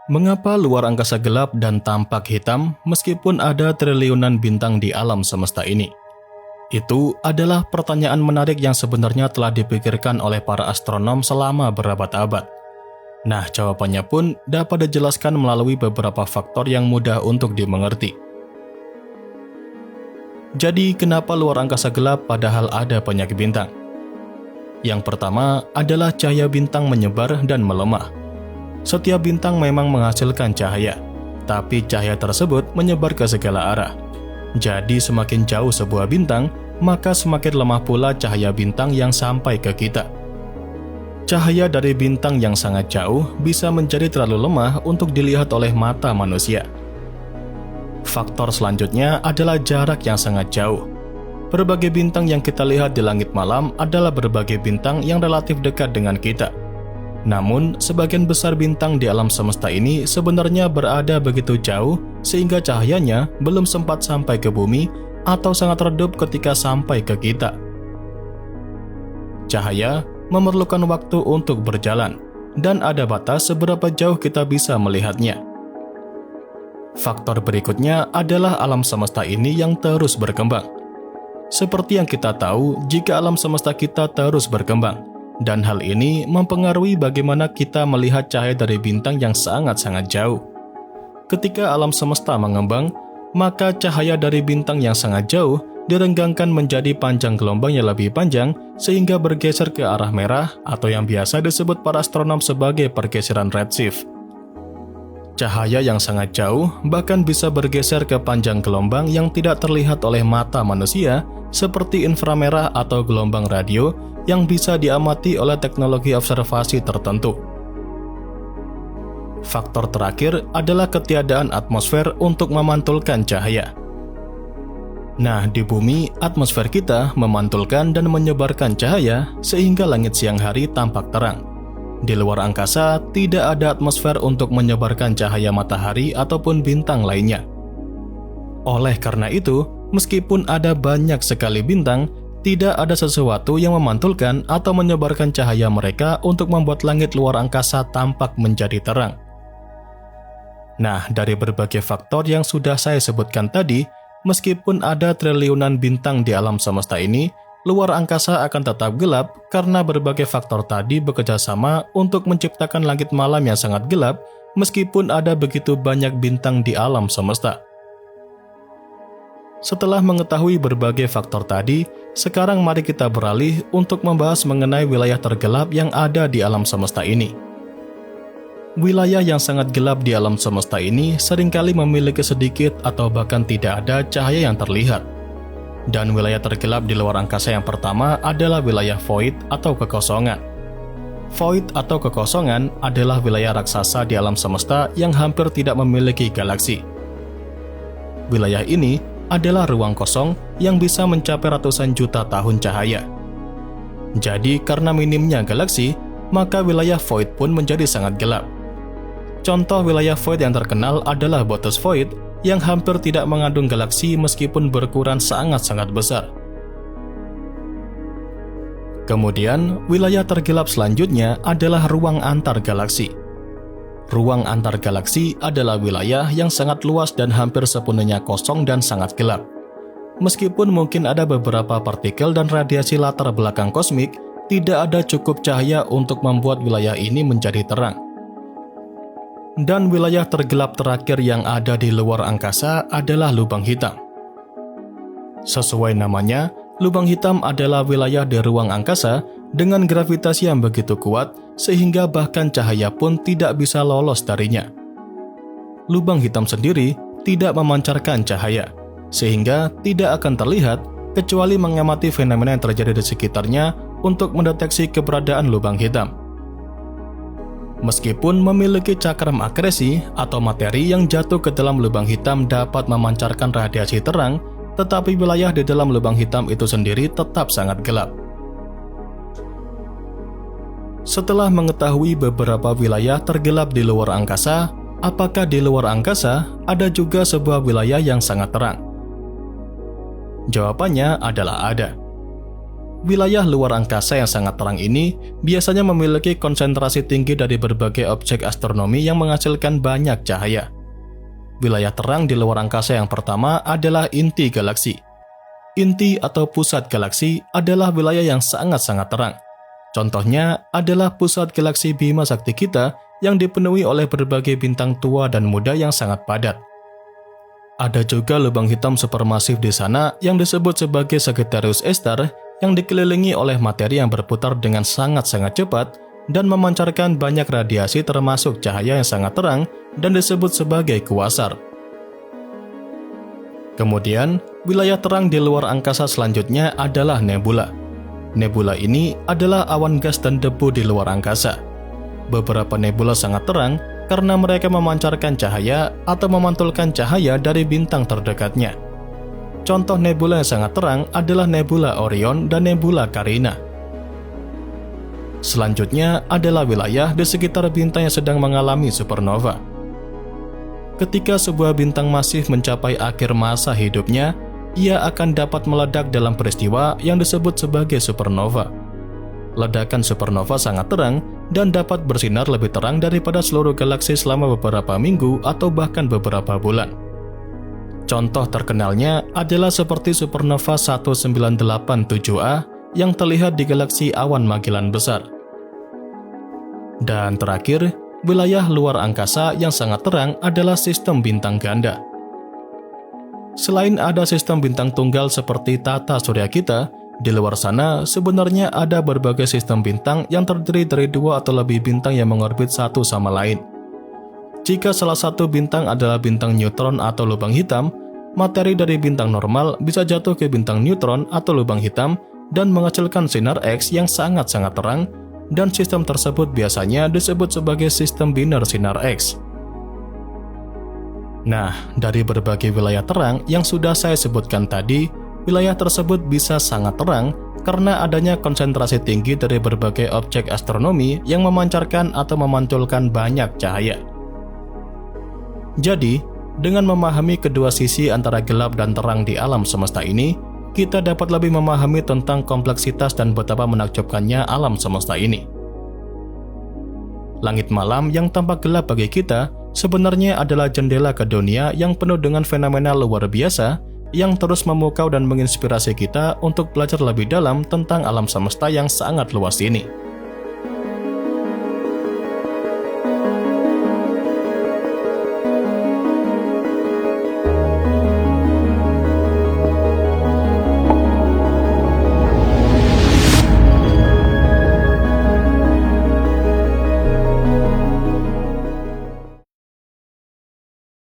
Mengapa luar angkasa gelap dan tampak hitam meskipun ada triliunan bintang di alam semesta ini? Itu adalah pertanyaan menarik yang sebenarnya telah dipikirkan oleh para astronom selama berabad-abad. Nah, jawabannya pun dapat dijelaskan melalui beberapa faktor yang mudah untuk dimengerti. Jadi, kenapa luar angkasa gelap padahal ada banyak bintang? Yang pertama adalah cahaya bintang menyebar dan melemah. Setiap bintang memang menghasilkan cahaya, tapi cahaya tersebut menyebar ke segala arah. Jadi semakin jauh sebuah bintang, maka semakin lemah pula cahaya bintang yang sampai ke kita. Cahaya dari bintang yang sangat jauh bisa menjadi terlalu lemah untuk dilihat oleh mata manusia. Faktor selanjutnya adalah jarak yang sangat jauh. Berbagai bintang yang kita lihat di langit malam adalah berbagai bintang yang relatif dekat dengan kita. Namun, sebagian besar bintang di alam semesta ini sebenarnya berada begitu jauh sehingga cahayanya belum sempat sampai ke bumi atau sangat redup ketika sampai ke kita. Cahaya memerlukan waktu untuk berjalan, dan ada batas seberapa jauh kita bisa melihatnya. Faktor berikutnya adalah alam semesta ini yang terus berkembang. Seperti yang kita tahu, jika alam semesta kita terus berkembang, dan hal ini mempengaruhi bagaimana kita melihat cahaya dari bintang yang sangat-sangat jauh. Ketika alam semesta mengembang, maka cahaya dari bintang yang sangat jauh direnggangkan menjadi panjang gelombang yang lebih panjang sehingga bergeser ke arah merah atau yang biasa disebut para astronom sebagai pergeseran redshift. Cahaya yang sangat jauh bahkan bisa bergeser ke panjang gelombang yang tidak terlihat oleh mata manusia seperti inframerah atau gelombang radio yang bisa diamati oleh teknologi observasi tertentu. Faktor terakhir adalah ketiadaan atmosfer untuk memantulkan cahaya. Nah, di bumi, atmosfer kita memantulkan dan menyebarkan cahaya sehingga langit siang hari tampak terang. Di luar angkasa, tidak ada atmosfer untuk menyebarkan cahaya matahari ataupun bintang lainnya. Oleh karena itu, meskipun ada banyak sekali bintang, tidak ada sesuatu yang memantulkan atau menyebarkan cahaya mereka untuk membuat langit luar angkasa tampak menjadi terang. Nah, dari berbagai faktor yang sudah saya sebutkan tadi, meskipun ada triliunan bintang di alam semesta ini, luar angkasa akan tetap gelap karena berbagai faktor tadi bekerja sama untuk menciptakan langit malam yang sangat gelap meskipun ada begitu banyak bintang di alam semesta. Setelah mengetahui berbagai faktor tadi, sekarang mari kita beralih untuk membahas mengenai wilayah tergelap yang ada di alam semesta ini. Wilayah yang sangat gelap di alam semesta ini seringkali memiliki sedikit atau bahkan tidak ada cahaya yang terlihat. Dan wilayah tergelap di luar angkasa yang pertama adalah wilayah void atau kekosongan. Void atau kekosongan adalah wilayah raksasa di alam semesta yang hampir tidak memiliki galaksi. Wilayah ini adalah ruang kosong yang bisa mencapai ratusan juta tahun cahaya. Jadi karena minimnya galaksi, maka wilayah void pun menjadi sangat gelap. Contoh wilayah void yang terkenal adalah Boötes Void yang hampir tidak mengandung galaksi meskipun berukuran sangat-sangat besar. Kemudian, wilayah tergelap selanjutnya adalah ruang antar galaksi. Ruang antar galaksi adalah wilayah yang sangat luas dan hampir sepenuhnya kosong dan sangat gelap. Meskipun mungkin ada beberapa partikel dan radiasi latar belakang kosmik, tidak ada cukup cahaya untuk membuat wilayah ini menjadi terang. Dan wilayah tergelap terakhir yang ada di luar angkasa adalah lubang hitam. Sesuai namanya, lubang hitam adalah wilayah di ruang angkasa dengan gravitasi yang begitu kuat sehingga bahkan cahaya pun tidak bisa lolos darinya. Lubang hitam sendiri tidak memancarkan cahaya, sehingga tidak akan terlihat kecuali mengamati fenomena yang terjadi di sekitarnya untuk mendeteksi keberadaan lubang hitam. Meskipun memiliki cakram akresi atau materi yang jatuh ke dalam lubang hitam dapat memancarkan radiasi terang, tetapi wilayah di dalam lubang hitam itu sendiri tetap sangat gelap. Setelah mengetahui beberapa wilayah tergelap di luar angkasa, apakah di luar angkasa ada juga sebuah wilayah yang sangat terang? Jawabannya adalah ada. wilayah luar angkasa yang sangat terang ini biasanya memiliki konsentrasi tinggi dari berbagai objek astronomi yang menghasilkan banyak cahaya. Wilayah terang di luar angkasa yang pertama adalah inti galaksi. Inti atau pusat galaksi adalah wilayah yang sangat-sangat terang. Contohnya adalah pusat galaksi Bima Sakti kita yang dipenuhi oleh berbagai bintang tua dan muda yang sangat padat. Ada juga lubang hitam supermasif di sana yang disebut sebagai Sagittarius A star yang dikelilingi oleh materi yang berputar dengan sangat-sangat cepat dan memancarkan banyak radiasi termasuk cahaya yang sangat terang dan disebut sebagai kuasar. Kemudian, wilayah terang di luar angkasa selanjutnya adalah nebula. Nebula ini adalah awan gas dan debu di luar angkasa. Beberapa nebula sangat terang karena mereka memancarkan cahaya atau memantulkan cahaya dari bintang terdekatnya. Contoh nebula yang sangat terang adalah nebula Orion dan nebula Carina. Selanjutnya adalah wilayah di sekitar bintang yang sedang mengalami supernova. Ketika sebuah bintang masif mencapai akhir masa hidupnya, ia akan dapat meledak dalam peristiwa yang disebut sebagai supernova. Ledakan supernova sangat terang dan dapat bersinar lebih terang daripada seluruh galaksi selama beberapa minggu atau bahkan beberapa bulan. Contoh terkenalnya adalah seperti supernova 1987A yang terlihat di galaksi awan Magellan besar. Dan terakhir, wilayah luar angkasa yang sangat terang adalah sistem bintang ganda. Selain ada sistem bintang tunggal seperti tata surya kita, di luar sana sebenarnya ada berbagai sistem bintang yang terdiri dari 2 atau lebih bintang yang mengorbit satu sama lain. Jika salah satu bintang adalah bintang neutron atau lubang hitam, materi dari bintang normal bisa jatuh ke bintang neutron atau lubang hitam dan menghasilkan sinar X yang sangat-sangat terang, dan sistem tersebut biasanya disebut sebagai sistem biner sinar X. Nah, dari berbagai wilayah terang yang sudah saya sebutkan tadi, wilayah tersebut bisa sangat terang karena adanya konsentrasi tinggi dari berbagai objek astronomi yang memancarkan atau memantulkan banyak cahaya. Jadi, dengan memahami kedua sisi antara gelap dan terang di alam semesta ini, kita dapat lebih memahami tentang kompleksitas dan betapa menakjubkannya alam semesta ini. Langit malam yang tampak gelap bagi kita sebenarnya adalah jendela ke dunia yang penuh dengan fenomena luar biasa yang terus memukau dan menginspirasi kita untuk belajar lebih dalam tentang alam semesta yang sangat luas ini.